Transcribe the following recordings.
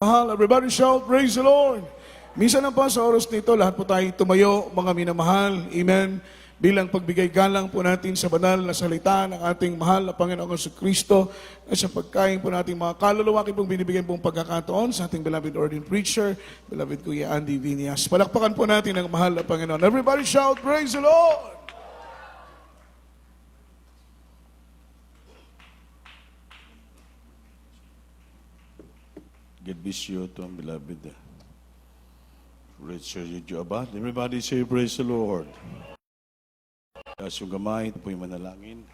Mahal, everybody shout, praise the Lord. Minsan na pa sa oras nito, lahat po tayo tumayo, mga minamahal. Amen. Bilang pagbigay galang po natin sa banal na salita ng ating mahal na Panginoong Kristo at sa pagkain po nating mga kaluluwa pong binibigyan pong pagkakataon sa ating beloved ordained preacher, beloved Kuya Andy Vinias. Palakpakan po natin ang mahal na Panginoon. Everybody shout, praise the Lord. God bless you to ang beloved Richard Yujuabat. Everybody say, praise the Lord. Yung gamay, ito po yung manalangin.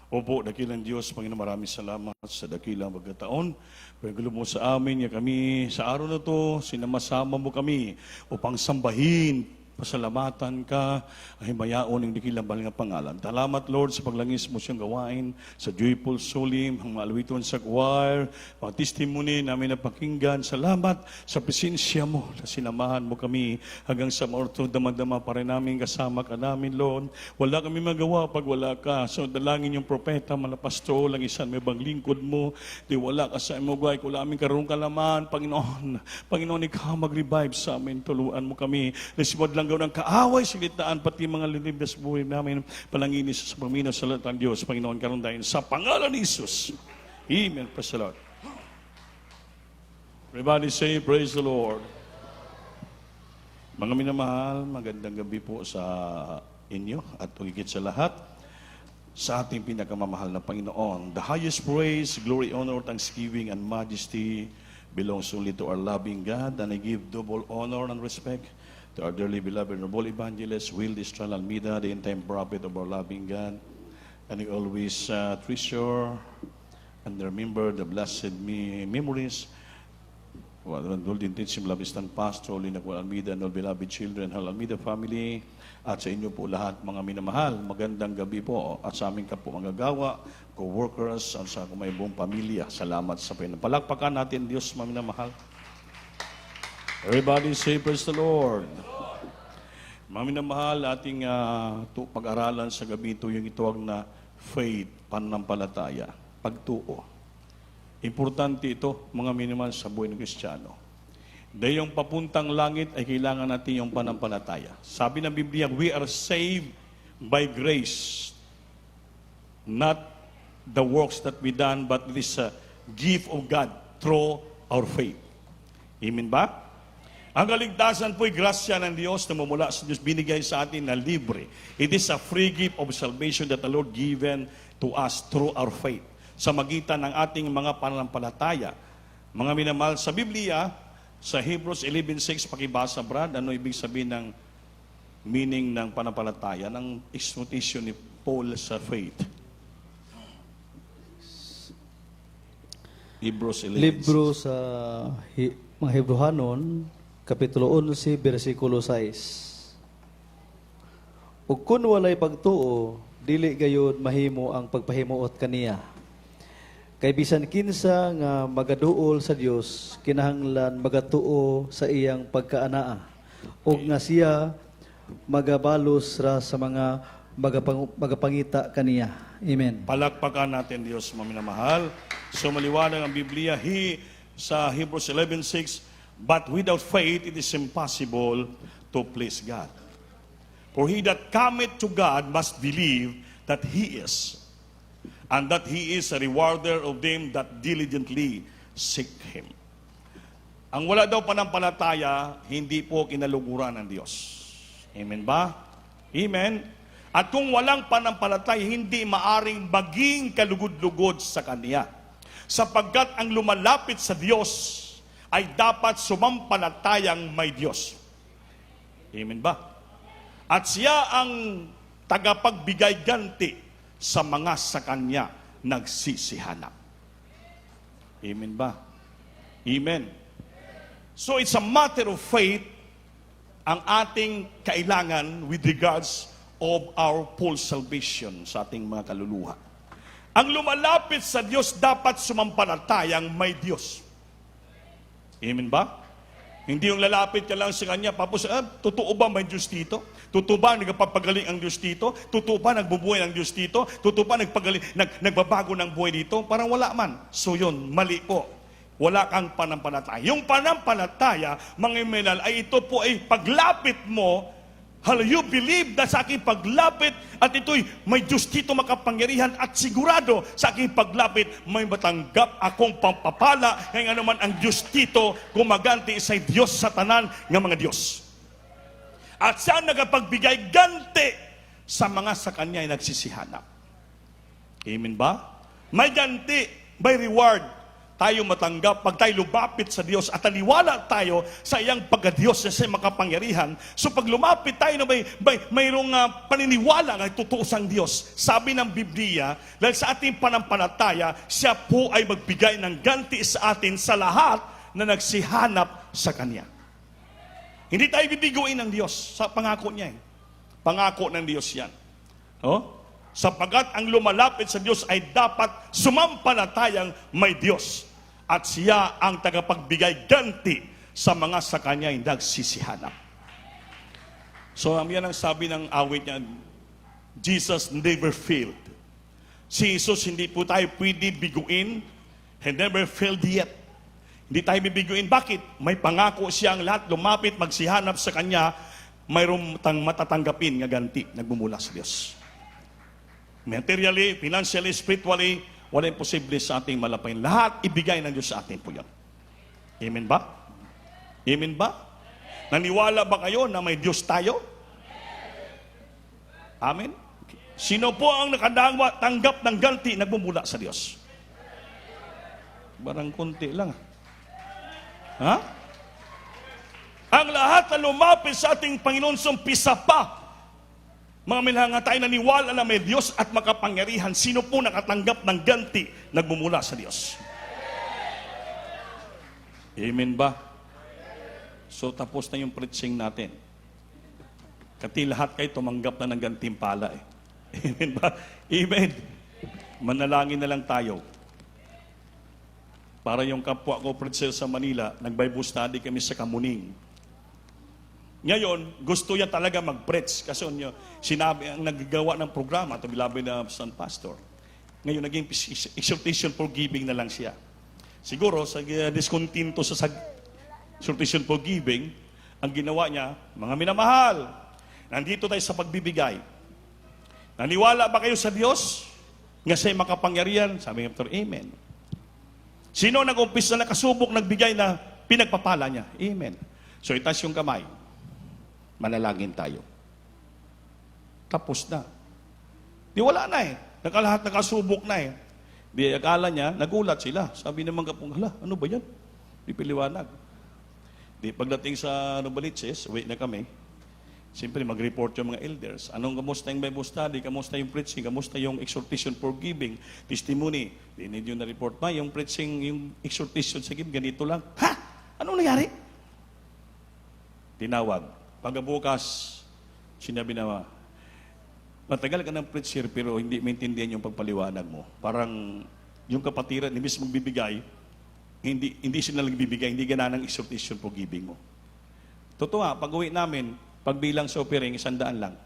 Opo, dakilang Diyos, Panginoon, maraming salamat sa dakilang pagkataon. Pagkulo mo sa amin, kami sa araw na to, sinamasama mo kami upang sambahin, pasalamatan ka, ay mayaon ng dakilang balang pangalan. Salamat, Lord, sa paglangis mo siyang gawain, sa joyful solim, ang maaluwiton sa choir, mga testimony namin na pakinggan. Salamat sa presensya mo, na sinamahan mo kami hanggang sa maorto, damadama pa rin namin kasama ka namin, Lord. Wala kami magawa pag wala ka. So, dalangin yung propeta, malapastro, lang isan may bang lingkod mo, di wala ka sa imo, guay, kung aming karong kalaman, Panginoon, Panginoon, ikaw mag-revive sa amin, tuluan mo kami, nasibod lang gawin ng kaaway, silitaan, pati mga lilibdas buhay namin, palanginis sa pagminaw sa lahat ng Diyos, Panginoon, karon dahil sa pangalan ni Jesus. Amen. Praise the Lord. Everybody say, praise the Lord. Mga minamahal, magandang gabi po sa inyo at higit sa lahat, sa ating pinakamamahal na Panginoon. The highest praise, glory, honor, thanksgiving, and majesty belongs only to our loving God, and I give double honor and respect to our dearly beloved noble evangelist, Will Distral Almeida, the end-time prophet of our loving God. And I always treasure and remember the blessed memories Lord Intensive Labistan Pastor, Linacual Almeida, and all beloved children, Hal Almeida family, at sa inyo po lahat mga minamahal, magandang gabi po at sa aming kapo magagawa, co-workers, at sa may buong pamilya. Salamat sa pinapalakpakan natin, Diyos mga minamahal. Everybody say, praise the Lord. Mga minamahal, ating pag-aralan sa gabi ito yung itawag na faith, pananampalataya, pagtuo. Importante ito, mga minamahal, sa buhay ng Kristiyano. Dahil yung papuntang langit ay kailangan natin yung pananampalataya. Sabi ng Biblia, we are saved by grace, not the works that we done, but it is a gift of God through our faith. Amen ba? Ang kaligtasan po'y grasya ng Diyos na mamula sa Diyos, binigay sa atin na libre. It is a free gift of salvation that the Lord given to us through our faith. Sa magitan ng ating mga pananampalataya. Mga minamahal, sa Biblia, sa Hebrews 11:6, pakibasa, Brad, ano ibig sabihin ng meaning ng pananampalataya, ng exhortation ni Paul sa faith? Hebrews 11:6. Libro sa mga Hebrehanon, Kapitulo 11, versikulo 6. Ug kun walay pagtuo, dili gayud mahimo ang pagpahimuot kaniya. Kay bisan kinsa nga magaduol sa Dios, kinahanglan magatuo sa iyang pagkaanaa. Ug nga siya magabalos ra sa mga magapangita kaniya. Amen. Palakpakan natin, Diyos, maminamahal. So maliwanag ang Biblia, sa Hebrews 11:6, but without faith it is impossible to please God. For he that cometh to God must believe that He is, and that He is a rewarder of them that diligently seek Him. Ang wala daw panampalataya, hindi po kinaluguran ng Diyos. Amen ba? Amen. At kung walang panampalataya, hindi maaring maging kalugod-lugod sa Kanya. Sapagkat ang lumalapit sa Diyos ay dapat sumampalatayang may Diyos. Amen ba? At siya ang tagapagbigay ganti sa mga sa Kanya nagsisihanap. Amen ba? Amen. So it's a matter of faith ang ating kailangan with regards of our full salvation sa ating mga kaluluha. Ang lumalapit sa Diyos dapat sumampalatayang may Diyos. Amen ba? Hindi yung lalapit ka lang sa Kanya, tapos, totoo ba may Diyos dito? Totoo ba nagpapagaling ang Diyos dito? Totoo ba nagbubuhay ang Diyos dito? Totoo ba nagbabago ng buhay dito? Parang wala man. So yun, mali po. wala kang panampalataya. Yung panampalataya, mga imelal, ay ito po ay paglapit mo, you believe na sa aking paglapit at ito'y may Diyos dito makapangyarihan at sigurado sa aking paglapit may matanggap akong pampapala kaya naman ang Diyos dito gumaganti sa Diyos sa tanan ng mga Diyos. At siya nagapagbigay ganti sa mga sa Kanya ay nagsisihanap. Amen ba? May ganti, may reward tayo matanggap pag tayo lumapit sa Diyos at taliwala tayo sa iyang pagka-Diyos na siya makapangyarihan. So pag lumapit tayo na mayroong paniniwala na totoo sang Diyos, sabi ng Biblia, dahil sa ating panampalataya, siya po ay magbigay ng ganti sa atin sa lahat na nagsihanap sa Kanya. Hindi tayo bibiguin ng Diyos sa pangako niya. Pangako ng Diyos yan. Oh? Sapagat ang lumalapit sa Diyos ay dapat sumampalatayang may Diyos. At siya ang tagapagbigay ganti sa mga sa Kanya ay nagsisihanap. So, yan ang sabi ng awit niya, Jesus never failed. Si Jesus hindi po tayo pwede biguin. He never failed yet. Hindi tayo bibiguin. Bakit? May pangako siya ang lahat lumapit, magsihanap sa Kanya, mayroong matatanggapin nga ganti, nagmumula sa Diyos. Materially, financially, spiritually, wala imposible sa ating malapain. Lahat ibigay ng Diyos sa atin po yan. Amen ba? Amen ba? Naniwala ba kayo na may Diyos tayo? Amen? Sino po ang nakatanggap ng ganti nagmumula sa Diyos? Barang konti lang. Ha? Ang lahat na lumapit sa ating Panginoon sumpisa pa. Mga milhanga tayo naniwala na may Diyos at makapangyarihan. Sino po nakatanggap ng ganti nagmumula sa Diyos? Amen ba? So tapos na yung preaching natin. Kati lahat kayo tumanggap na ng gantimpala eh. Amen ba? Amen. Manalangin na lang tayo. Para yung kapwa ko preacher sa Manila, nag-Bible study kami sa Kamuning. Ngayon, gusto niya talaga mag-preach. Kasi sinabi ang naggagawa ng programa, ito bilabi na San Pastor. Ngayon, naging exhortation for giving na lang siya. Siguro, sa discontinto sa exhortation for giving, ang ginawa niya, mga minamahal, nandito tayo sa pagbibigay. Naniwala ba kayo sa Diyos? Nga siya'y makapangyarihan? Sabi ng Pastor, Amen. Sino nag-umpis na nakasubok, nagbigay na pinagpapala niya? Amen. So, itaas yung kamay. Manalangin tayo. Tapos na. Di wala na eh. Lahat nakasubok na eh. Di akala niya, nagulat sila. Sabi naman kapong, hala, ano ba yan? Di piliwanag. Di pagdating sa Novaliches, wait na kami. Siyempre mag-report yung mga elders. Anong kamusta yung Bible study? Kamusta yung preaching? Kamusta yung exhortation for giving? Testimony. Di need yun na-report pa. Yung preaching, yung exhortation sa giving, ganito lang. Ha? Anong nangyari? Tinawag. Pagkabukas, sinabi na, matagal ka ng preacher pero hindi maintindihan yung pagpaliwanag mo. Parang yung kapatiran, imbis magbibigay, hindi sila nagbibigay, hindi gana ng exhortation for giving mo. Totoo nga, pag-uwi namin, pagbilang sa offering, 100 lang.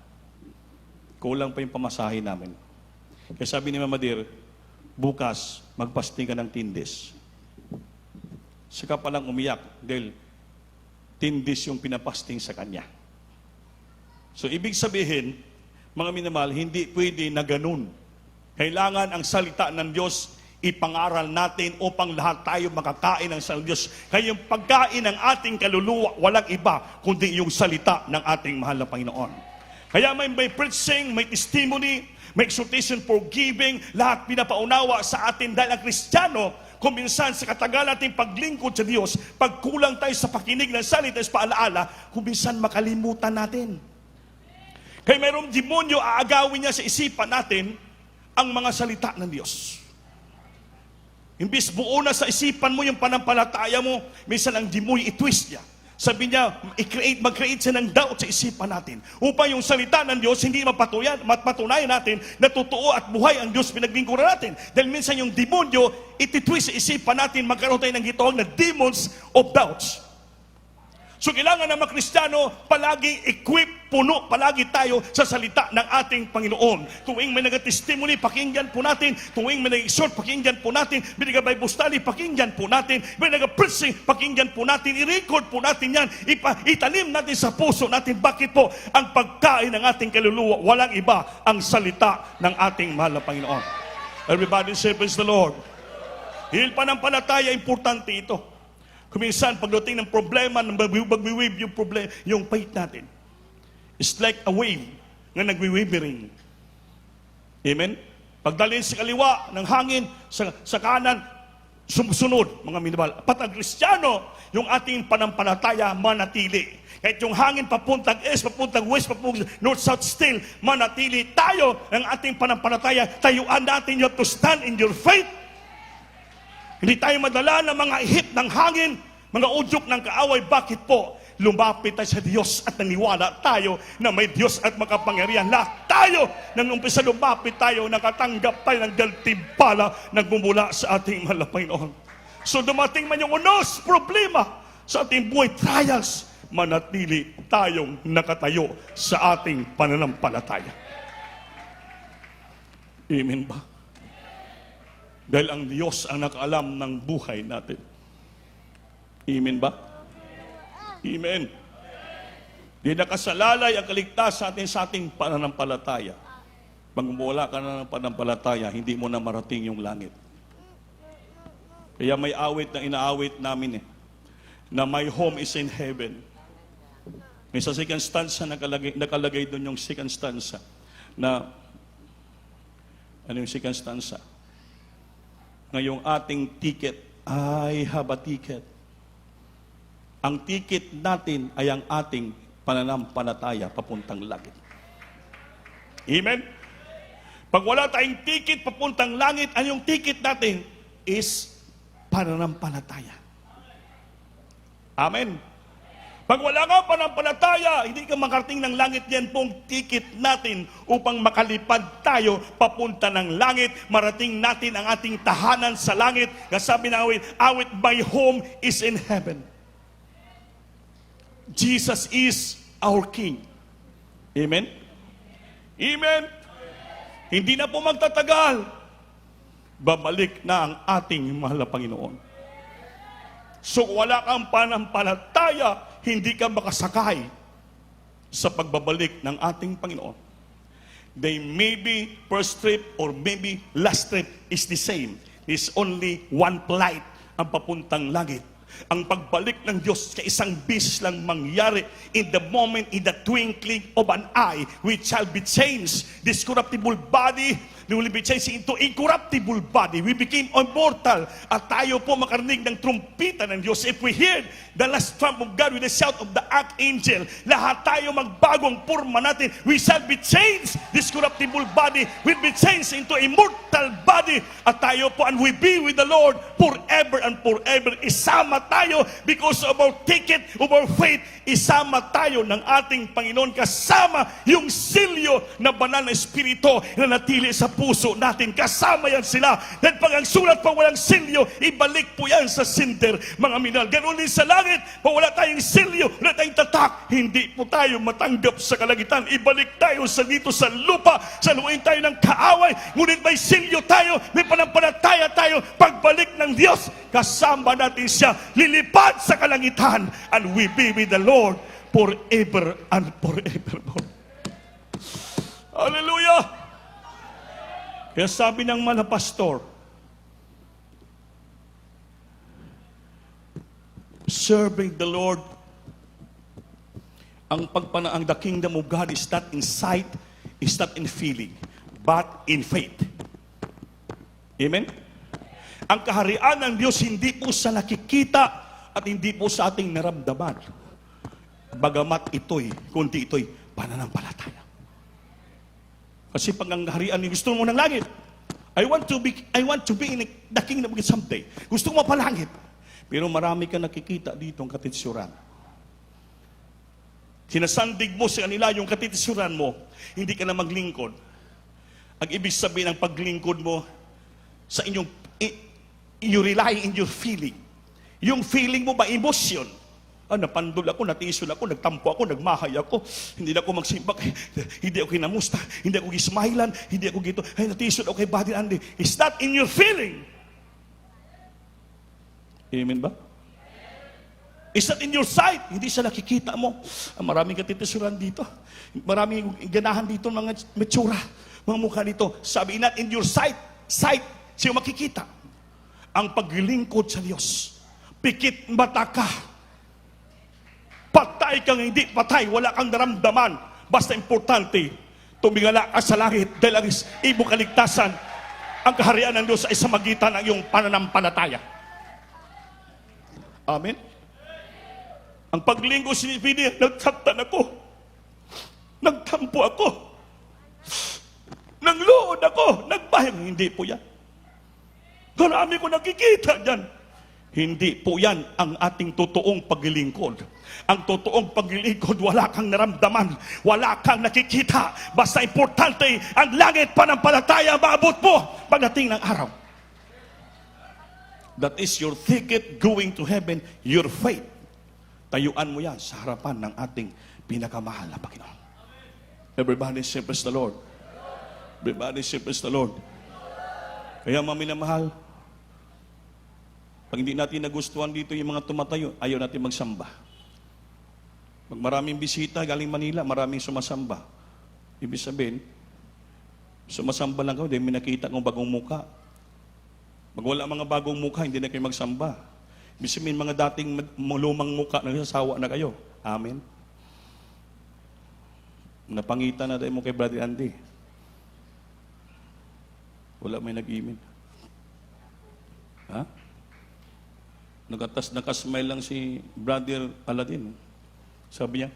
Kulang pa yung pamasahe namin. Kaya sabi ni Mama Dir, bukas, magpasting ka ng 10 days. Saka palang umiyak dahil 10 days yung pinapasting sa kanya. So, ibig sabihin, mga minamahal, hindi pwede na ganun. Kailangan ang salita ng Diyos ipangaral natin upang lahat tayo makakain ng salita ng Diyos. Kaya yung pagkain ng ating kaluluwa, walang iba, kundi yung salita ng ating mahal na Panginoon. Kaya may preaching, may testimony, may exhortation for giving, lahat pinapaunawa sa atin dahil ang Kristiyano, kung minsan sa katagal nating paglingkod sa Diyos, pag kulang tayo sa pakinig ng salita sa paalaala, kung minsan makalimutan natin. Kaya mayroong demonyo, aagawin niya sa isipan natin ang mga salita ng Diyos. Imbis buo na sa isipan mo yung panampalataya mo, minsan ang demonyo i-twist niya. Sabi niya, mag-create siya ng doubt sa isipan natin. Upang yung salita ng Diyos, hindi mapatunayan natin na totoo at buhay ang Diyos pinaglingkuran natin. Dahil minsan yung demonyo, iti-twist sa isipan natin, magkaroon tayo ng gitawag na demons of doubts. So kailangan ng mga Kristiyano, palagi equip, puno, palagi tayo sa salita ng ating Panginoon. Tuwing may nag-testimony, pakinggan po natin. Tuwing may nag-exhort, pakinggan po natin. May nag-Bible study, pakinggan po natin. May nag-preaching, pakinggan po natin. I-record po natin yan. Itanim natin sa puso natin. Bakit po? Ang pagkain ng ating kaluluwa, walang iba ang salita ng ating mahal na Panginoon. Everybody say, praise the Lord. Pananampalataya, importante ito. Kuminsan, pagdating ng problema, magwi-wave yung problem, yung faith natin. It's like a wave na nagwi-wavering. Amen? Pagdalhin sa kaliwa ng hangin, sa kanan, sumusunod, mga minabal. Pat ang Kristiyano, yung ating panampalataya, manatili. Kahit yung hangin papuntang east, papuntang west, papuntang north, south, still, manatili tayo ng ating panampalataya. Tayuan natin, you have to stand in your faith. Hindi tayo madala ng mga ihip ng hangin, mga udyok ng kaaway. Bakit po? Lumapit tayo sa Diyos at naniwala tayo na may Diyos at makapangyarihan. Lahat tayo, nang umpisa lumapit tayo, nakatanggap tayo ng daltimpala nagmumula sa ating mahal na Panginoon. So dumating man yung unos, problema sa ating buhay, trials, manatili tayong nakatayo sa ating pananampalataya. Amen ba? Dahil ang Diyos ang nakaalam ng buhay natin. Amen ba? Amen. Di nakasalalay ang kaligtasan natin sa ating pananampalataya. Pag wala ka na ng pananampalataya, hindi mo na marating yung langit. Kaya may awit na inaawit namin na my home is in heaven. May sa second stanza nakalagay doon yung second stanza na ano yung second stanza? Ngayong ating ticket, I have a ticket. Ang ticket natin ay ang ating pananampalataya papuntang langit. Amen? Pag wala tayong ticket papuntang langit, ang yung ticket natin is pananampalataya. Amen? Pag wala ka pananampalataya, hindi ka makarating ng langit. Yan pong ticket natin upang makalipad tayo papunta ng langit. Marating natin ang ating tahanan sa langit. Kasabi na awit, my home is in heaven. Jesus is our King. Amen? Amen? Hindi na po magtatagal. Babalik na ang ating mahal na Panginoon. So wala kang pananampalataya, hindi ka makasakay sa pagbabalik ng ating Panginoon. They maybe first trip or maybe last trip is the same. It's only one flight ang papuntang langit. Ang pagbalik ng Diyos kay isang beses lang mangyari. In the moment, in the twinkling of an eye, we shall be changed. This corruptible body will be changed into incorruptible body. We became immortal. At tayo po makarinig ng trumpita ng Diyos. If we hear the last trump of God with the shout of the archangel, lahat tayo magbagong forma natin. We shall be changed. This corruptible body will be changed into immortal body. At tayo po, and we be with the Lord forever and forever. Isama tayo because of our ticket, of our faith. Isama tayo ng ating Panginoon kasama yung silyo na banal na espiritu na natili sa puso natin. Kasama yan sila. Dahil pag ang sulat pa walang silyo, ibalik po yan sa sinter, mga minal. Ganun din sa langit, pag wala tayong silyo, wala tayong tatak, hindi po tayo matanggap sa kalangitan. Ibalik tayo sa dito sa lupa, saluin tayo ng kaaway, ngunit may silyo tayo, may panampalataya tayo. Pagbalik ng Diyos, kasama natin siya, lilipad sa kalangitan, and we be with the Lord forever and forevermore. Hallelujah! Kaya sabi ng mga pastor, serving the Lord, ang the kingdom of God is not in sight, is not in feeling, but in faith. Amen? Ang kaharian ng Diyos hindi po sa nakikita at hindi po sa ating naramdaman. Bagamat kundi ito'y pananampalataya. Kasi pag ang kaharian ni gusto mo ng langit, I want to be in the kingdom of God someday. Gusto mo mapalangit. Pero marami ka nakikita dito ang katitsuran. Sinasandig mo sa kanila yung katitsuran mo, hindi ka na maglingkod. Ang ibig sabihin ng paglingkod mo sa you rely in your feeling. Yung feeling mo ba, emotion. Napandol ako, natisol ako, nagtampo ako, nagmahay ako. Hindi na ako magsimbak. Hindi ako kinamusta. Hindi ako gismailan. Hindi ako gito. Ay, natisol ako kay Brother Andy. Is that in your feeling? Amen ba? Is that in your sight? Hindi sa nakikita mo. Maraming katitisuran dito. Maraming ganahan dito, mga metsura. Mga mukha dito. Sabi, not in your sight. Sight. Siya makikita. Ang paglingkod sa Diyos. Pikit mata ka. Patay kang hindi patay, wala kang naramdaman. Basta importante, tumingala ka sa langit dahil ang ibong kaligtasan, ang kaharian ng Diyos ay sa magitan ng iyong pananampalataya. Amen? Ang paglinggo sinipini, nagsaktan ako. Nagtampo ako. Nangluod ako. Nagbayang. Hindi po yan. Marami ko nakikita dyan. Hindi po yan ang ating totoong paglilingkod. Ang totoong paglilingkod, wala kang naramdaman, wala kang nakikita. Basta importante, ang langit panampalataya maabot mo pagdating ng araw. That is your ticket going to heaven, your faith. Tayuan mo yan sa harapan ng ating pinakamahal na Panginoon. Everybody say praise the Lord. Everybody say praise the Lord. Kaya mga minamahal, pag hindi natin nagustuhan dito yung mga tumatayo, ayaw natin magsamba. Pag maraming bisita galing Manila, maraming sumasamba. Ibig sabihin, sumasamba lang kayo, dahil may nakita kong bagong muka. Pag wala mga bagong muka, hindi na kayo magsamba. Ibig sabihin, mga dating lumang muka, nagsasawa na kayo. Amen. Napangitan na tayo mo kay Brother Andy. Wala may nag-imin. Ha? Nakasmile lang si Brother Aladin. Sabi niya,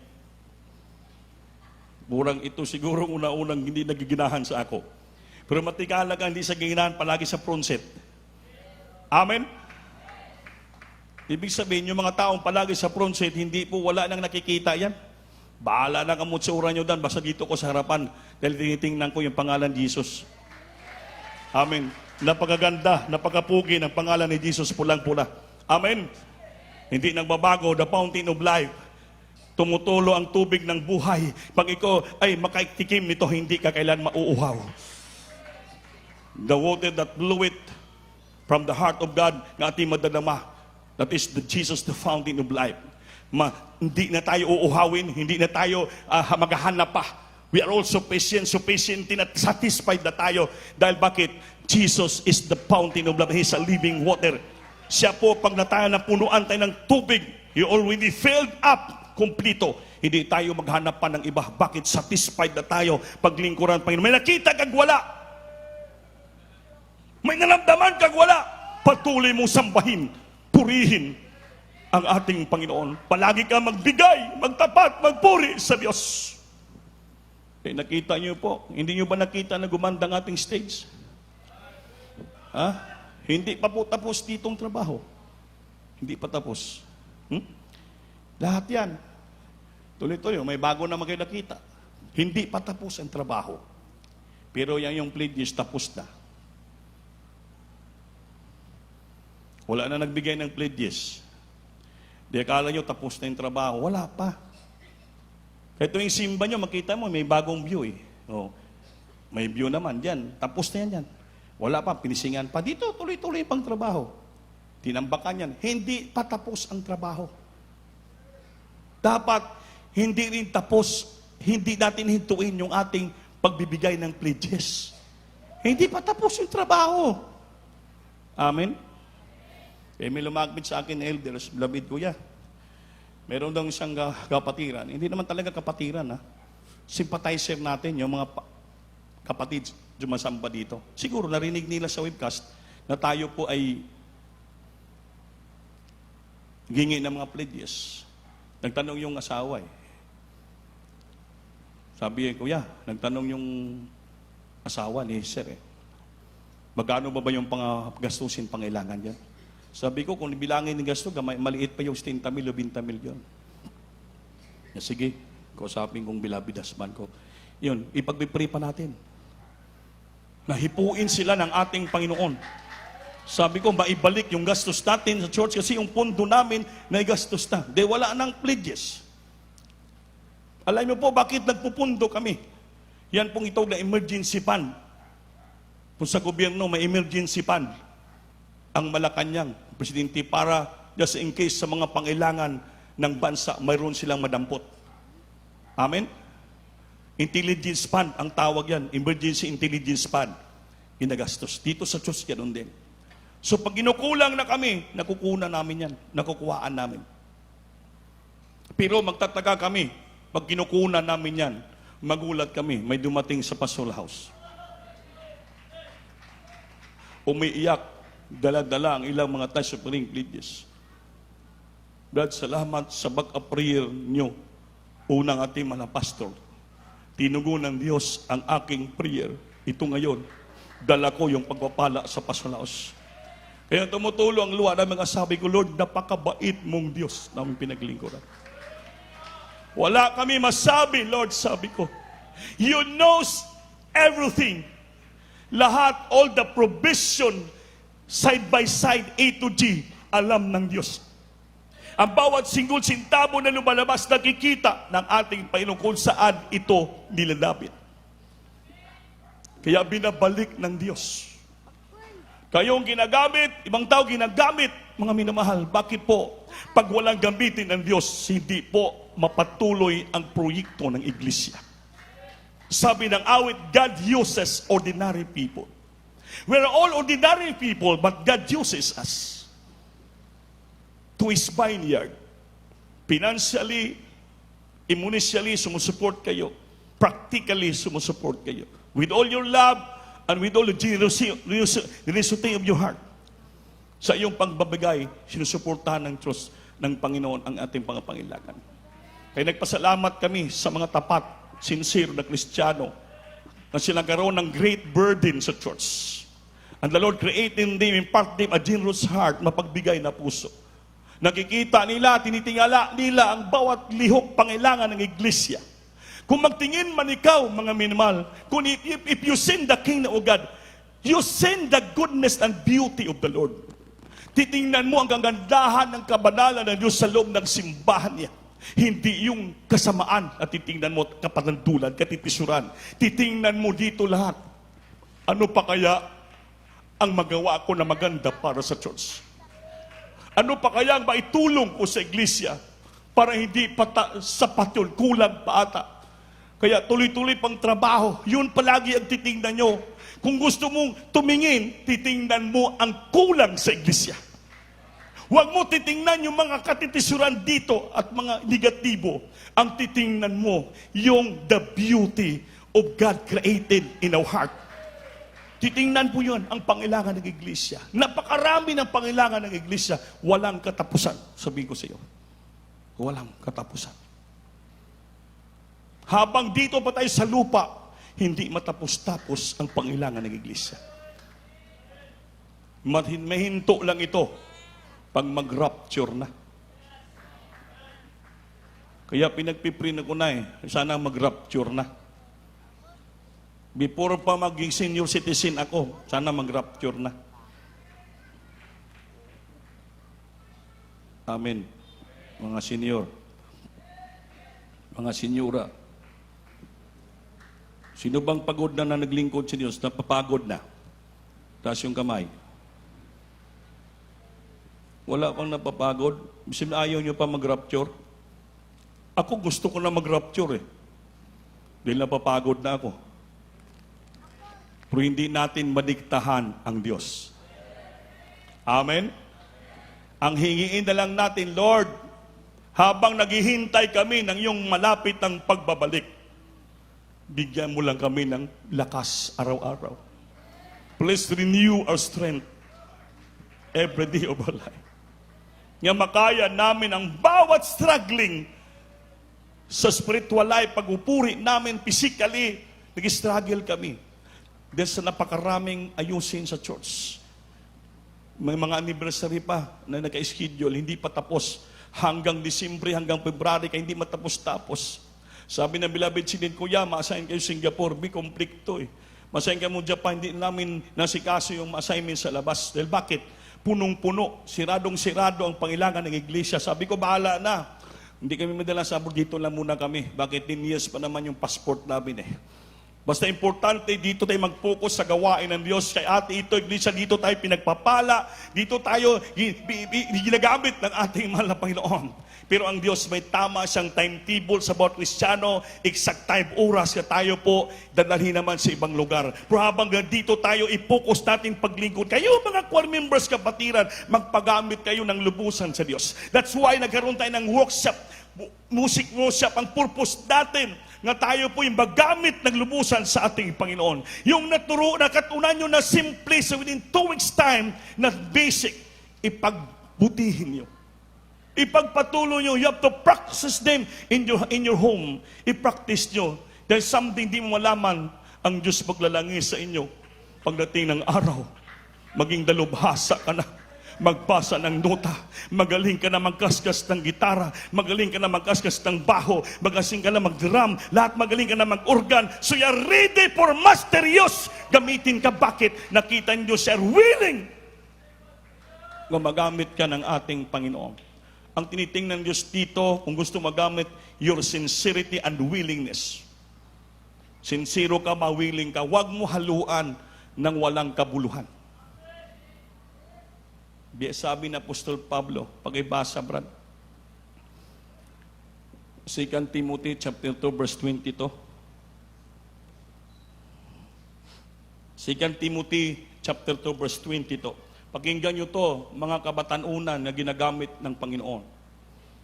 burang ito siguro una-unang hindi nagiginahan sa ako. Pero matikala ka hindi sa ginahan, palagi sa front set. Amen? Ibig sabihin, yung mga taong palagi sa front set, hindi po wala nang nakikita yan. Bahala na kamutsura nyo dan, basta dito ko sa harapan. Dahil tinitingnan ko yung pangalan Jesus. Amen. Napakaganda, napakapugi ng pangalan ni Jesus, pulang-pula. Amen. Hindi nagbabago, the fountain of life. Tumutulo ang tubig ng buhay. Pag ikaw ay makaitikim nito, hindi ka kailan mauuhaw. The water that floweth from the heart of God na ating madadama. That is the Jesus, the fountain of life. Hindi na tayo uuhawin, hindi na tayo maghahanap pa. We are all sufficient na satisfied na tayo. Dahil bakit? Jesus is the fountain of life. He is a living water. Siya po, pag natayo na punuan tayo ng tubig, you already filled up, kumplito. Hindi tayo maghanap pa ng iba. Bakit? Satisfied na tayo paglingkuran Panginoon. May nakita kag wala. May naramdaman kag wala. Patuloy mong sambahin, purihin ang ating Panginoon. Palagi ka magbigay, magtapat, magpuri sa Diyos. Eh, nakita niyo po, hindi niyo ba nakita na gumanda ang ating stage? Ha? Hindi pa po tapos ditong trabaho. Hindi pa tapos. Lahat yan. Tuloy-tuloy, may bago na kayo nakita. Hindi pa tapos ang trabaho. Pero yan yung pledges, tapos na. Wala na nagbigay ng pledges. Di akala nyo tapos na yung trabaho. Wala pa. Kaya tuwing simba nyo, makita mo, may bagong view eh. Oh, may view naman dyan. Tapos na yan. Wala pa, pinisingan pa. Dito, tuloy-tuloy pang trabaho. Tinambakan yan. Hindi pa tapos ang trabaho. Dapat, hindi rin tapos, hindi natin hintuin yung ating pagbibigay ng pledges. Hindi pa tapos yung trabaho. Amen? Kaya may lumagpit sa akin, elders, beloved kuya. Meron daw isang kapatiran. Hindi naman talaga kapatiran, ha? Sympathizer natin, yung mga kapatid dumasamba dito. Siguro narinig nila sa webcast na tayo po ay gingi ng mga pledges. Nagtanong yung asawa eh. Sabi eh, kuya, nagtanong yung asawa ni sir eh. Magkano ba yung gastusin pangailangan dyan? Sabi ko, kung bilangin ng gasto, maliit pa yung 60 mil o 20 mil yun. Sige, kausapin kong bilabidas man ko. Yun, ipagpipray pa natin. Nahipuin sila ng ating Panginoon. Sabi ko, maibalik yung gastos natin sa church kasi yung pondo namin na gastos na. De, wala nang pledges. Alam niyo po, bakit nagpupundo kami? Yan pong itawag na emergency fund. Kung sa gobyerno, may emergency fund ang Malacanang, Presidente, para just in case sa mga pangailangan ng bansa, mayroon silang madampot. Amen? Intelligence fund, ang tawag yan. Emergency intelligence fund. Ginagastos. Dito sa church, ganun din. So pag ginukulang na kami, nakukuha namin yan. Nakukuhaan namin. Pero magtataga kami, pag kinukunan namin yan, magulat kami, may dumating sa pastoral house. Umiiyak, dala-dala ang ilang mga tayo suffering pledges. Brad, salamat sa back-up prayer nyo. Unang ating mga pastor. Tinugon ng Diyos ang aking prayer. Ito ngayon, dala ko yung pagpapala sa pastoral house. Kaya tumutulo ang luwa ng mga sabi ko, Lord, napakabait mong Diyos namin pinaglingkuran. Wala kami masabi, Lord, sabi ko. You knows everything. Lahat, all the provision, side by side, A to G, alam ng Diyos. Ang bawat single sintabo na lumalabas, nakikita ng ating Panginoon kung saan ito nilalapit. Kaya binabalik ng Diyos. Kayong ginagamit, ibang tao ginagamit, mga minamahal. Bakit po? Pag walang gamitin ng Diyos, hindi po mapatuloy ang proyekto ng iglesia. Sabi ng awit, God uses ordinary people. We're all ordinary people, but God uses us to His vineyard. Financially, immunicially, sumusupport kayo. Practically, sumusupport kayo. With all your love, and with all the generosity of your heart, sa iyong pagbabagay, sinusuportahan ng Diyos ng Panginoon ang ating pangangailangan. Kaya nagpasalamat kami sa mga tapat, sincere na Kristiyano na silang karoon ng great burden sa church. And the Lord created in them, impart them a generous heart, mapagbigay na puso. Nakikita nila, tinitingala nila ang bawat lihok pangailangan ng iglesia. Kung magtingin man ikaw, mga minimal, kung if you send the kingdom of God, you send the goodness and beauty of the Lord. Titingnan mo ang kagandahan ng kabanalan ng Diyos sa loob ng simbahan niya. Hindi yung kasamaan at titingnan mo kapanandulan, katitisuran. Titingnan mo dito lahat. Ano pa kaya ang magawa ko na maganda para sa church? Ano pa kaya ang maitulong ko sa iglesia para hindi sapat yun, kulang pa ata? Kaya tuloy-tuloy pang trabaho, yun palagi ang titingnan nyo. Kung gusto mong tumingin, titingnan mo ang kulang sa iglesia. Huwag mo titingnan yung mga katitisuran dito at mga negatibo. Ang titingnan mo, yung the beauty of God created in our heart. Titingnan po yun ang pangailangan ng iglesia. Napakarami ng pangailangan ng iglesia, walang katapusan. Sabihin ko sa iyo, walang katapusan. Habang dito pa tayo sa lupa, hindi matapos-tapos ang pangailangan ng iglesia. Mahinto lang ito pag mag-rapture na. Kaya pinagpiprin ko na sana mag-rapture na. Before pa maging senior citizen ako, sana mag-rapture na. Amen. Mga senior, mga senyora, sino bang pagod na naglingkod sa Diyos? Napapagod na. Taas yung kamay. Wala pang napapagod. Bisin ayaw nyo pa mag-rapture. Ako gusto ko na mag-rapture Dahil napapagod na ako. Pero hindi natin madiktahan ang Diyos. Amen? Ang hingiin na lang natin, Lord, habang naghihintay kami ng iyong malapit ng pagbabalik, bigyan mo lang kami ng lakas araw-araw. Please renew our strength every day of our life. Nga makaya namin ang bawat struggling sa spiritual life, pag-upuri namin physically, nag-struggle kami. Dahil sa napakaraming ayusin sa church. May mga anniversary pa na naka-schedule, hindi pa tapos. Hanggang Disyembre, hanggang February, kaya hindi matapos-tapos. Sabi ng beloved sinin, Kuya, ma-assign kayo Singapore, may konflikto Masayang mo Japan, hindi namin nasikaso yung assignment sa labas. Dahil bakit? Punong-puno, siradong-sirado ang pangilangan ng iglesia. Sabi ko, bahala na. Hindi kami madala sa abroad, dito lang muna kami. Bakit 10 years pa naman yung passport namin eh. Basta importante, dito tayo mag-focus sa gawain ng Diyos. Kaya ate ito, iglesia, dito tayo pinagpapala. Dito tayo ginagamit ng ating mahal na Panginoon. Pero ang Diyos may tama siyang timetable sa bawat Kristiyano, exact time, oras na tayo po dadalhin naman sa ibang lugar. Pero habang dito tayo, i-focus natin paglingkod. Kayo mga choir members, kapatiran, magpagamit kayo ng lubusan sa Diyos. That's why nagkaroon tayo ng workshop, music workshop. Ang purpose natin nga tayo po yung magamit ng lubusan sa ating Panginoon. Yung nakatunan nyo na simple so within 2 weeks time na basic, ipagbutihin nyo. Ipagpatuloy nyo. You have to practice them in your home. I-practice nyo. Dahil something di mo malaman, ang Diyos maglalangis sa inyo. Pagdating ng araw, maging dalubhasa ka na. Magbasa ng nota. Magaling ka na magkaskas ng gitara. Magaling ka na magkaskas ng baho. Magaling ka na mag-drum. Lahat magaling ka na mag-organ. So you're ready for master use. Gamitin ka. Bakit? Nakita nyo siya willing. Gumagamit ka ng ating Panginoon. Ang tinitingnan ng Diyos dito, kung gusto magamit, your sincerity and willingness. Sincero ka, willing ka. Huwag mo haluan ng walang kabuluhan. Sabi na Apostol Pablo, pag-ibasa, Brad. 2 Timothy chapter 2, verse 22. 2 Timothy chapter 2, verse 22. Pakinggan nyo to, mga kabatanunan na ginagamit ng Panginoon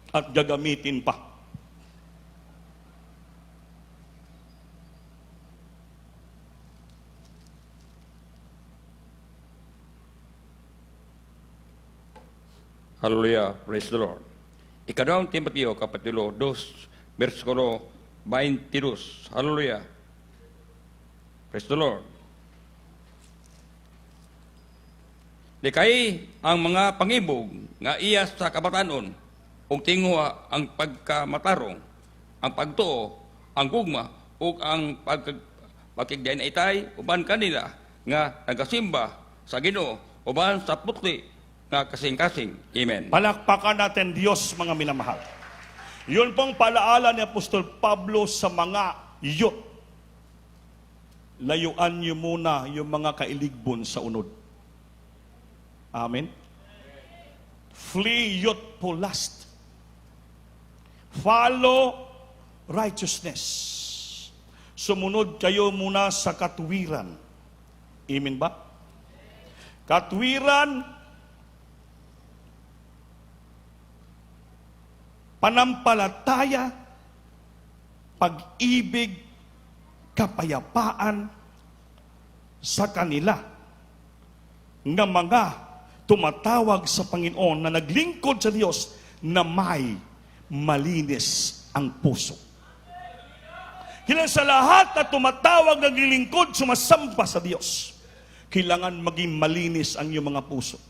at gagamitin pa. Hallelujah, praise the Lord. Ikadawang Timoteo, kapitulo 2, versikulo 22. Hallelujah. Praise the Lord. Di kay ang mga pangibog nga iya sa kabatanon, ug tingwa ang pagkamatarong, ang pagtuo, ang gugma, ug ang pagkigdayan itay, uban kanila nga nagasimba sa Ginoo, uban sa putli nga kasing-kasing. Amen. Palakpakan natin Diyos, mga minamahal. Yun pong palaala ni Apostol Pablo sa mga youth. Layuan niyo muna yung mga kailigbon sa unod. Amen. Flee youthful lust. Follow righteousness. Sumunod kayo muna sa katwiran. Amen ba? Katwiran, panampalataya, pag-ibig, kapayapaan sa kanila nga mga tumatawag sa Panginoon na naglingkod sa Diyos na may malinis ang puso. Kailangan sa lahat na tumatawag, naglilingkod, sumasamba sa Diyos, kailangan maging malinis ang iyong mga puso.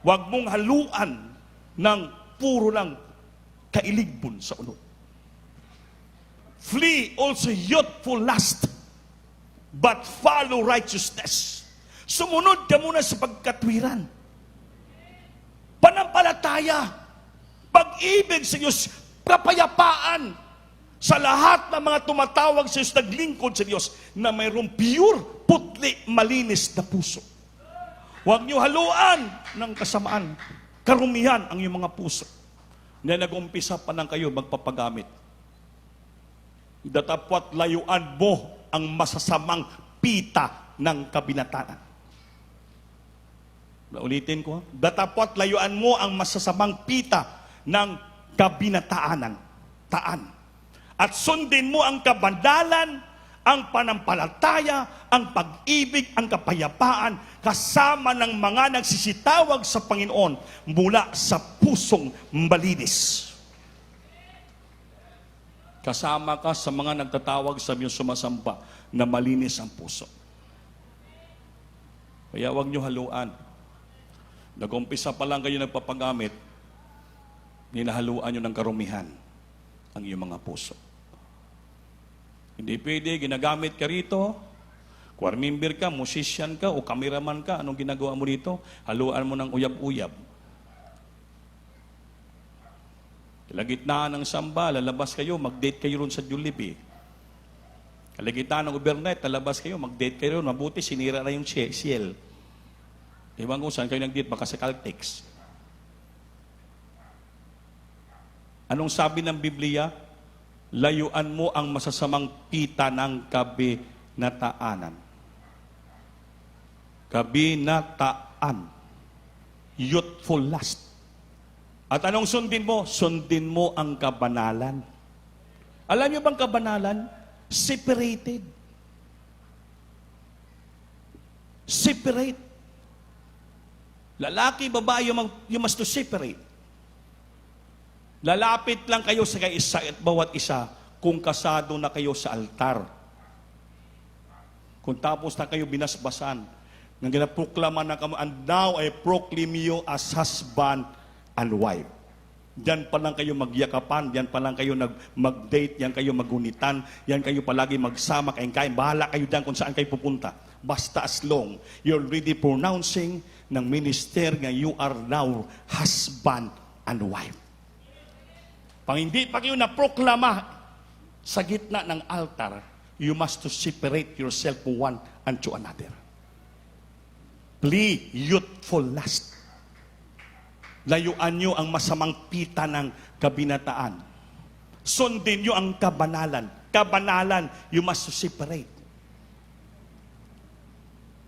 Huwag mong haluan ng puro lang kailigbon sa unod. Flee also youthful lust, but follow righteousness. Sumunod ka muna sa pagkatwiran. Panampalataya, pag-ibig sa Diyos, kapayapaan sa lahat ng mga tumatawag sa Diyos, naglingkod sa Diyos, na mayroong pure, putli, malinis na puso. Huwag niyo haluan ng kasamaan, karumihan ang iyong mga puso na nag-umpisa pa lang kayo magpapagamit. Datapwat layuan mo ang masasamang pita ng kabinatanan. Ulitin ko, datapwat layuan mo ang masasamang pita ng kabinataanan. At sundin mo ang kabandalan, ang panampalataya, ang pag-ibig, ang kapayapaan, kasama ng mga nagsisitawag sa Panginoon mula sa pusong malinis. Kasama ka sa mga nagtatawag sa iyong sumasamba na malinis ang puso. Kaya huwag niyo haluan. Nag-umpisa pa lang kayo nagpapagamit, ninahaluan nyo ng karumihan ang iyong mga puso. Hindi pwede, ginagamit ka rito, Choir member ka, musician ka, o cameraman ka, anong ginagawa mo dito? Haluan mo ng uyab-uyab. Kalagitnaan ng samba, lalabas kayo, mag-date kayo ron sa Jollibee. Kalagitnaan ng overnight, lalabas kayo, mag-date kayo ron. Mabuti, sinira na yung Ciel. Ewan kung saan kayo nag-date, baka sa Caltex. Anong sabi ng Biblia? Layuan mo ang masasamang pita ng kabinataanan. Kabinataan. Youthful lust. At anong sundin mo? Sundin mo ang kabanalan. Alam niyo bang kabanalan? Separated. Separate. Lalaki, babae, you must to separate. Lalapit lang kayo sa isa at bawat isa kung kasado na kayo sa altar. Kung tapos na kayo binasbasan, nang ginaproklama na kamo, and now I proclaim you as husband and wife. Diyan pa lang kayo magyakapan, diyan pa lang kayo mag-date, diyan kayo magunitan, diyan kayo palagi magsama, kain-kain, bahala kayo diyan kung saan kayo pupunta. Basta as long you're already pronouncing ng minister nga you are now husband and wife. Pag hindi pa kayo na-proklama sa gitna ng altar, you must to separate yourself one and to another. Flee youthful lust. Layuan nyo ang masamang pita ng kabinataan. Sundin nyo ang kabanalan. Kabanalan, you must to separate.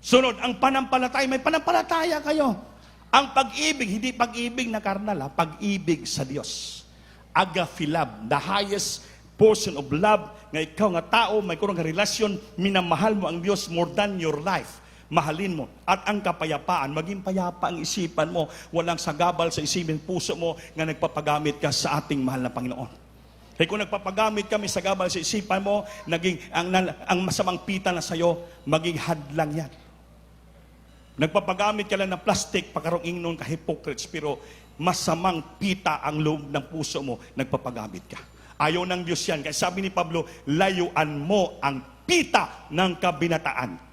Sunod, ang panampalataya, may panampalataya kayo. Ang pag-ibig, hindi pag-ibig na karnal, pag-ibig sa Diyos. Agape love, the highest portion of love, nga ikaw nga tao, may kurang relasyon, minamahal mo ang Diyos more than your life. Mahalin mo. At ang kapayapaan, maging payapa ang isipan mo, walang sagabal sa isipin puso mo nga nagpapagamit ka sa ating mahal na Panginoon. Kaya kung nagpapagamit kami sagabal sa isipan mo, naging ang masamang pita na sa'yo, maging hadlang yan. Nagpapagamit ka lang ng plastic, pagkarong ingnon ka hypocrites, pero masamang pita ang loob ng puso mo, nagpapagamit ka. Ayaw ng Diyos yan. Kaya sabi ni Pablo, layuan mo ang pita ng kabinataan.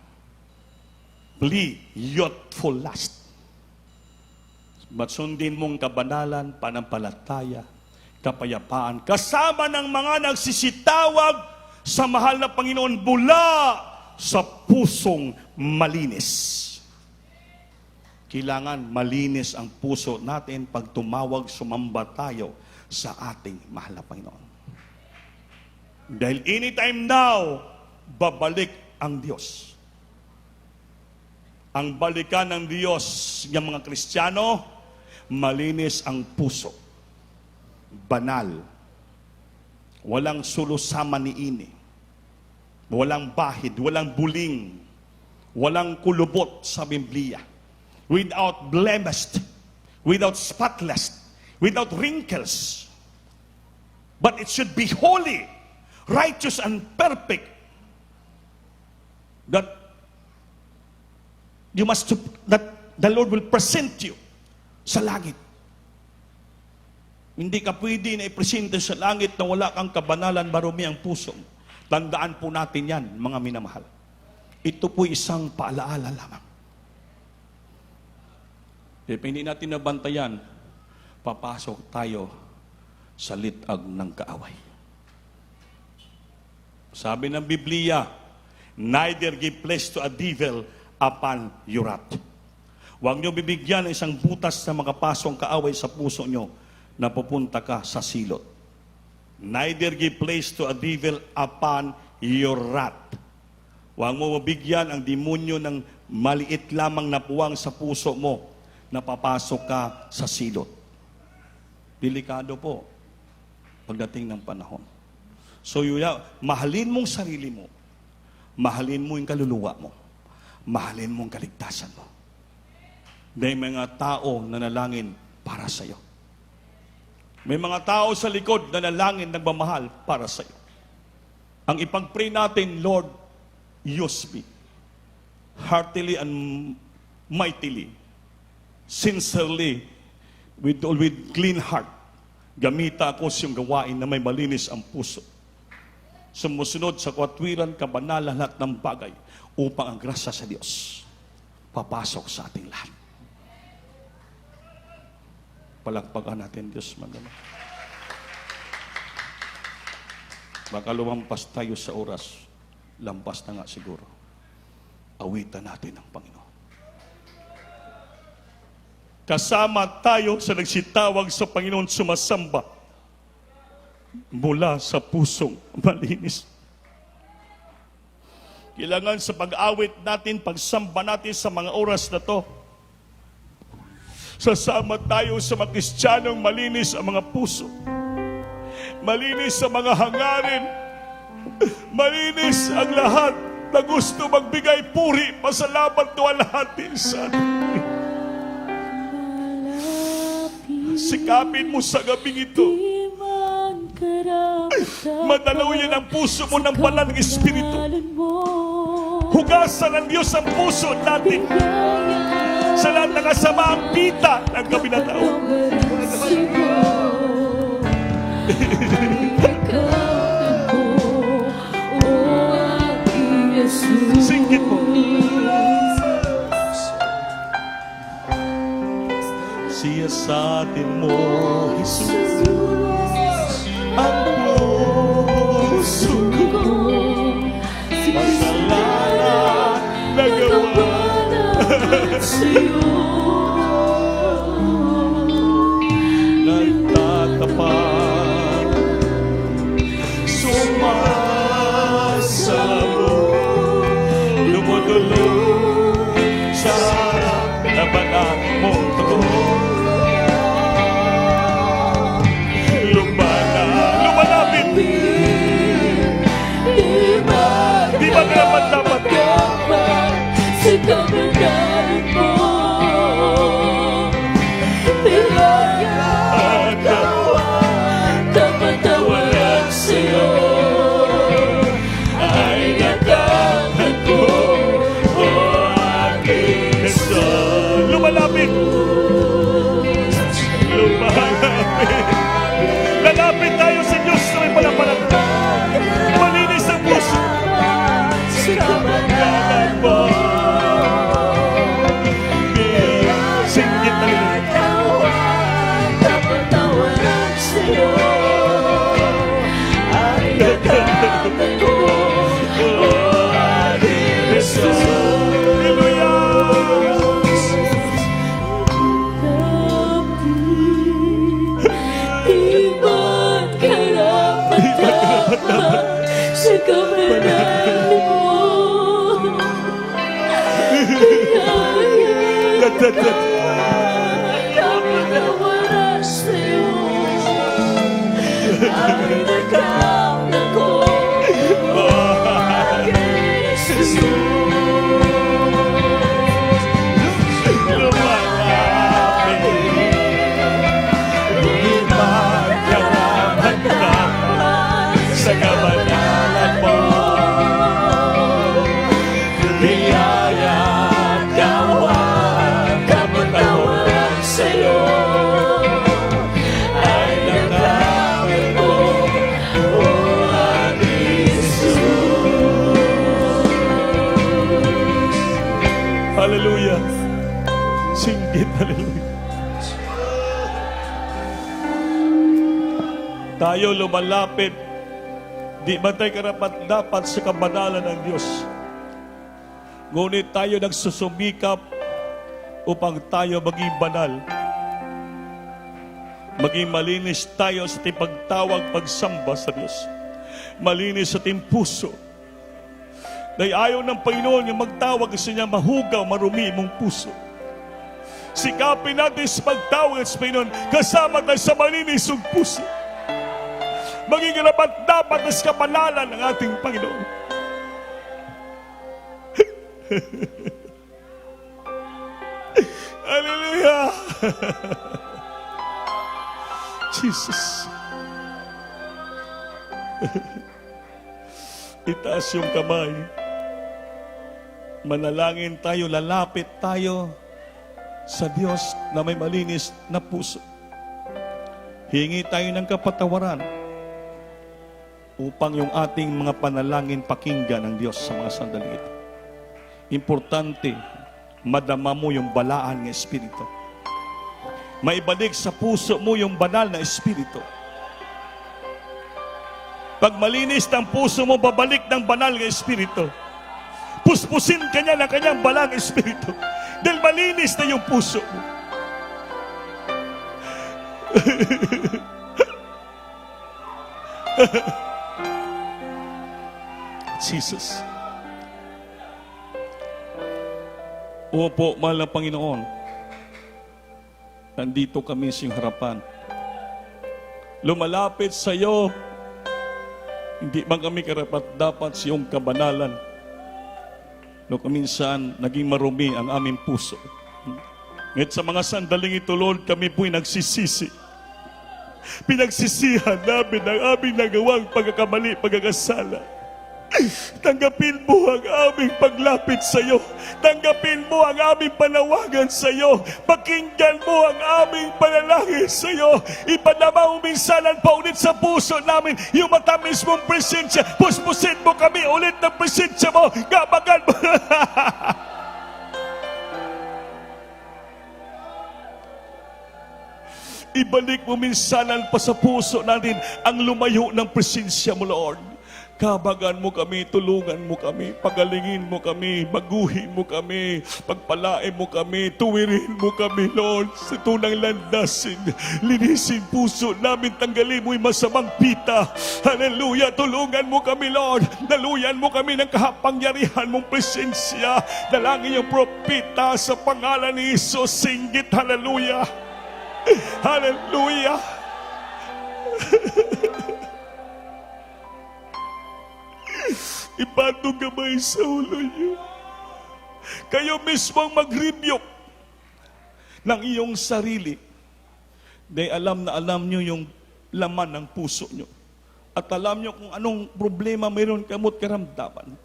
Flee youthful lust. But sundin mong kabanalan, panampalataya, kapayapaan, kasama ng mga nagsisitawag sa mahal na Panginoon mula sa pusong malinis. Kailangan malinis ang puso natin pag tumawag, sumamba tayo sa ating mahal na Panginoon. Dahil anytime now, babalik ang Diyos. Ang balikan ng Diyos ng mga Kristiyano, malinis ang puso. Banal. Walang sulusama ni ini. Walang bahid, walang buling. Walang kulubot sa Biblia. Without blemished, without spotless, without wrinkles. But it should be holy, righteous, and perfect. That the Lord will present you sa langit. Hindi ka pwede na ipresente sa langit na wala kang kabanalan, marumi ang puso. Tandaan po natin yan, mga minamahal. Ito po isang paalaala lamang. Kaya hindi natin nabantayan, papasok tayo sa litag ng kaaway. Sabi ng Biblia, neither give place to a devil upon your wrath. Huwag niyo bibigyan ng isang butas na makapasong kaaway sa puso niyo na pupunta ka sa silot. Neither give place to a devil upon your wrath. Huwag mo mabigyan ang demonyo ng maliit lamang na puwang sa puso mo na papasok ka sa silot. Delikado po pagdating ng panahon. So, mahalin mong sarili mo. Mahalin mo yung kaluluwa mo. Mahalin mo ang kaligtasan mo. May mga tao na nalangin para sa iyo. May mga tao sa likod na nalangin nagmamahal para sa iyo. Ang ipag-pray natin, Lord, use me heartily and mightily, sincerely, with clean heart. Gamita ako sa iyong gawain na may malinis ang puso. sumusunod sa katwiran, kabanalan, lahat ng bagay upang ang grasya sa Diyos papasok sa ating lahat. Palakpakan natin Diyos, magdamag. Baka lumampas tayo sa oras, lampas na nga siguro. Awitan natin ang Panginoon. Kasama tayo sa nagsitawag sa Panginoon, sumasamba mula sa pusong malinis. Kailangan sa pag-awit natin, pagsamba natin sa mga oras na to, sasama tayo sa mga Kristiyanong malinis ang mga puso. Malinis ang mga hangarin. Malinis ang lahat na gusto magbigay puri, pasalamat to lahatin sa atin. Sikapin mo sa gabing ito. Madalawin ang puso mo ng banal ng Espiritu. Hugasan ng Diyos ang puso natin sa lahat ng kasamaang pita ng kabinataon. Singgit mo. Siya sa atin mo, Jesus, ang puso ko, kasalanan na gawa sa'yo. Nagtatapat, sumasabog, lumudulog sa harap na banal mong trono. Lumalapit. Di ba dapat sa kabanalan mo? Kapatawaran sa'yo ay natanggap ko, o aking Jesus. Lumalapit. Lumalapit. Lalapit tayo sa Diyos na may palapalag. Malinis ang puso. sa kabanalan mo. Singgit na rin. Kapatawaran sa'yo ay natanggap ko, o aking Jesus. Sa kabanalan mo, kapatawaran sa'yo ay natanggap ko, o aking Jesus. Sa kabanalan mo, biyaya at gawa, Kapatawaran sa'yo ay natanggap ko, o aking Jesus. hallelujah. Singgit, hallelujah. Tayo lumalapit, di ba tayo karapat dapat sa kabanalan ng Diyos? Ngunit tayo nagsusumikap upang tayo maging banal. Maging malinis tayo sa ating pagtawag, pagsamba sa Diyos. Malinis sa ating puso. Dahil ayaw ng Panginoon yung magtawag sa niya mahugaw, marumi mong puso. Sikapin natin sa pagtawag sa Panginoon, kasama tayo sa malinis ng puso. Maging karapat dapat na sa kapalalan ng ating Panginoon. Hallelujah! Jesus. Itaas yung kamay. Manalangin tayo, lalapit tayo sa Diyos na may malinis na puso. Hingi tayo ng kapatawaran upang yung ating mga panalangin pakinggan ng Diyos sa mga sandali ito. Importante, madama mo yung balaan ng Espiritu. Maibalik sa puso mo yung banal na Espiritu. Pag malinis ng puso mo, babalik ng banal na Espiritu. Puspusin ka niya ng kanyang banal na Espiritu. Dahil malinis na yung puso mo. Jesus. Opo, mahal na Panginoon. Nandito kami sa iyong harapan. Lumalapit sa iyo. Hindi man kami karapat-dapat sa iyong kabanalan. No, kaminsan, naging marumi ang aming puso. Ngunit sa mga sandaling ito, Lord, kami po'y nagsisisi. Pinagsisihan namin ang aming nagawang pagkakamali, pagkakasala. Tanggapin mo ang aming paglapit sa iyo. Tanggapin mo ang aming panawagan sa iyo. Pakinggan mo ang aming panalangin sa iyo. Ipadama mo minsanan pa ulit sa puso namin yung matamis mong presensya. Puspusin mo kami ulit ng presensya mo. Gabagan mo. Ibalik mo minsanan pa sa puso natin ang lumayo ng presensya mo, Lord. Kabagan mo kami, tulungan mo kami, pagalingin mo kami, baguhin mo kami, pagpalain mo kami, tuwirin mo kami, Lord, sa tunang landasin. Linisin puso namin, tanggalin mo yung masamang pita. Hallelujah, tulungan mo kami, Lord. Daluyan mo kami ng kahapangyarihan mong presensya. Dalangin yung propita sa pangalan ni Jesus. Singgit, hallelujah. Hallelujah. Ipatong kamay sa ulo niyo. Kayo mismo ang mag-rebuke ng iyong sarili. Dahil alam na alam niyo yung laman ng puso niyo. At alam niyo kung anong problema mayroon kamot karamdaman.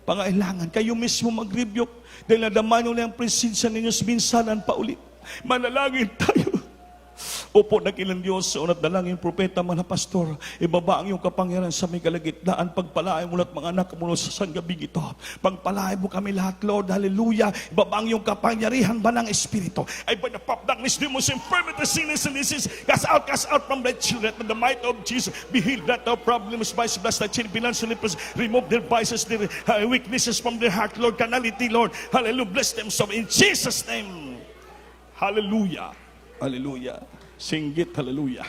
Pangailangan, kayo mismo mag-rebuke. Dahil nadama niyo na ang presensya ninyo minsanan pa ulit. Manalangin tayo. Opo, nakilang Diyos sa unat dalangin, propeta, mga pastor, ibaba ang iyong kapangyarihan sa may kalagitnaan, pagpalain mo lahat mga anak mo sa sanggabing ito. Pagpalain mo kami lahat, Lord, hallelujah. Ibaba ang iyong kapangyarihan ba ng Espiritu? I bind the pop darkness, demons, infirmity, sickness, and disease. Cast out from the children, in the might of Jesus. Be healed, that our problems, vice, bless, that chin, financial lepers, remove their vices, their weaknesses from their heart, Lord, carnality, Lord, hallelujah, bless them so in Jesus' name. Hallelujah. Hallelujah. Singgit, hallelujah.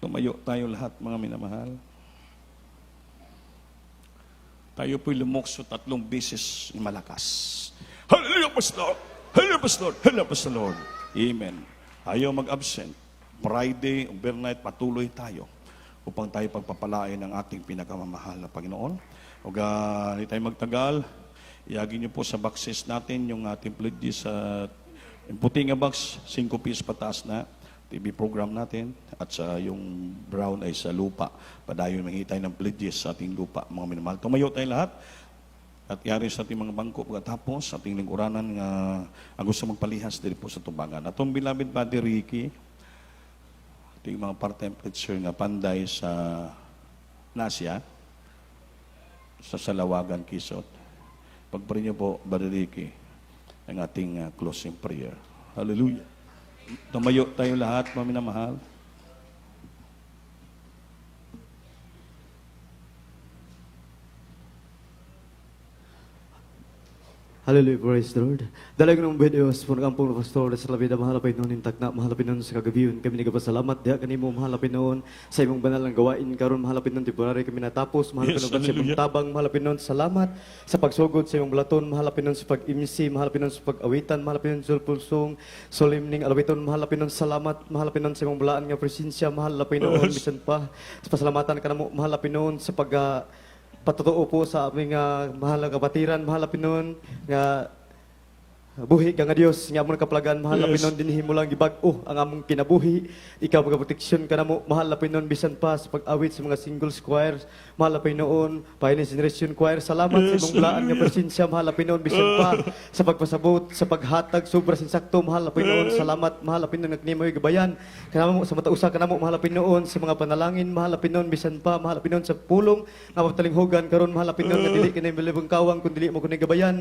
Tumayo tayo lahat, mga minamahal. Tayo po'y lumukso 3 beses ng malakas. Hallelujah, Pastor! Hallelujah, Pastor! Hallelujah, Pastor, Lord! Amen. Ayaw mag-absent. Friday, overnight, patuloy tayo upang tayo pagpapalain ng ating pinakamamahal na Panginoon. Huwag hindi tayo magtagal. Iagin niyo po sa boxes natin yung ating pledges sa yung puti nga box, 5 pies pataas na TV program natin. At sa yung brown ay sa lupa. Padayon mangitay ng pledges sa ating lupa, mga minamahal. Tumayo tayo lahat. At yari sa ating mga bangko pagkatapos, ating lingkuranan nga ang gusto magpalihas dito po sa tumbangan. Atong beloved Padre Ricky, ating mga part-time preacher nga panday sa Nasya, sa Salawagan, Quezon. Pagpari niyo po, Padre Ricky, ang ating closing prayer. Hallelujah. Tumayo tayo lahat, mga minamahal. Hallelujah, praise the Lord. Dalag ng Diyos, punakampong pastor, sa labida, mahalapin noon, intakna, mahalapin noon sa kagabiyon. Kami nagpasalamat, diha kanimo, mahalapin noon sa imong banal ng gawain, karon mahalapin noon, temporary kami natapos, mahalapin Yes, noon sa imong hallelujah. tabang, mahalapin noon salamat sa pagsugod sa imong balaton, mahalapin noon sa pag-imsi, mahalapin noon sa pag-awitan, mahalapin noon sa pulsong, solemning alawiton, mahalapin noon salamat, mahalapin noon sa imong balaan nga presensya, mahalapin noon, bisan pa, sa pasalamatan ka na mo, mahalapin noon sa patutuo po sa aming mahal na kapatiran, mahalapin noon nga Buhi ka nga Dios, nga among kaplagan, mahal na Pinon, dinhi mo lang gibag-o ang among kinabuhi. Ikaw magaproteksyon ka na mo, mahal na Pinon, bisan pa sa pag-awit sa mga single choirs, mahal na Pinon, Pioneer Generation Choir, salamat sa imong bulaan nga presensya, mahal na Pinon, bisan pa sa pagpasabot, sa paghatag, sobra sinsakto, mahal na Pinon, salamat, mahal na Pinon, nagnimayoy gabayan, kanamo sa matausa kanamo, mahal na Pinon, sa mga panalangin, mahal na Pinon, bisan pa, mahal na Pinon, sa pulong, nga pagtalinghogan, karon mahal na Pinon, nga dili kinay bilibong kawang, kung dili mo kunay gabayan,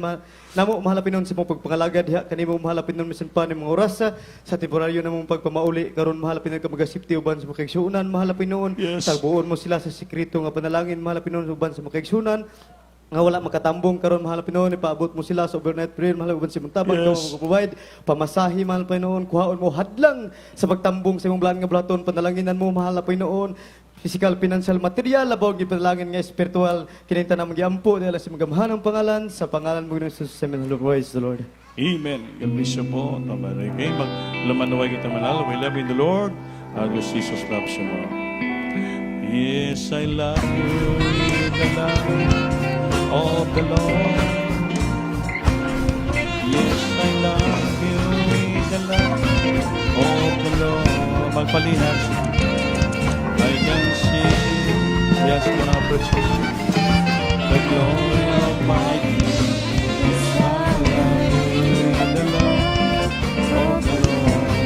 namo, mahal na Pinon, sa mga pagpangalagad, diha, kanimo mahal na Pinon, bisan pa, ni mga oras, sa temporaryo na mong pagpamauli, karon mahal na Pinon, ka magasipti, uban sa mga kaigsuunan, mahal na Pinon, Yes. tagbuon mo sila sa sikreto nga panalangin, mahal na Pinon, uban sa mga kaigsuunan, nga wala makatambong karon mahal na Pinoon ipaabot mo sila sa overnight prayer mahal uban si tabang Yes. ka provide pamasahi mahal na Pinoon kuhaon mo hadlang sa pagtambong sa imong bulan nga blaton panalanginan mo mahal na Pinoon physical financial material labaw gi panalangin nga spiritual kininta na magiampo dahil sa magamhanang pangalan sa pangalan mo ng Jesus amen praise the Lord. Amen. God bless you po. Tama rin kayo. Maglamanaway kita manal. We love you in the Lord. Diyos Jesus loves you more. Yes, I love you with the love of the Lord. Yes, I love you with the love of the Lord. Magpalihan. I can see, yes, mga precious, the glory of my King. Yes, I love you with the love of the Lord.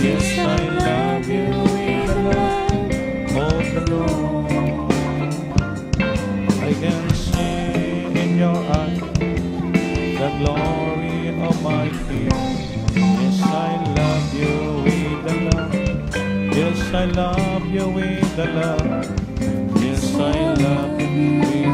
Yes, I love you with the love of the Lord. I can see in your eyes the glory of my King. Yes, I love you with the love. Yes, I love you with the love. Yes, I love you with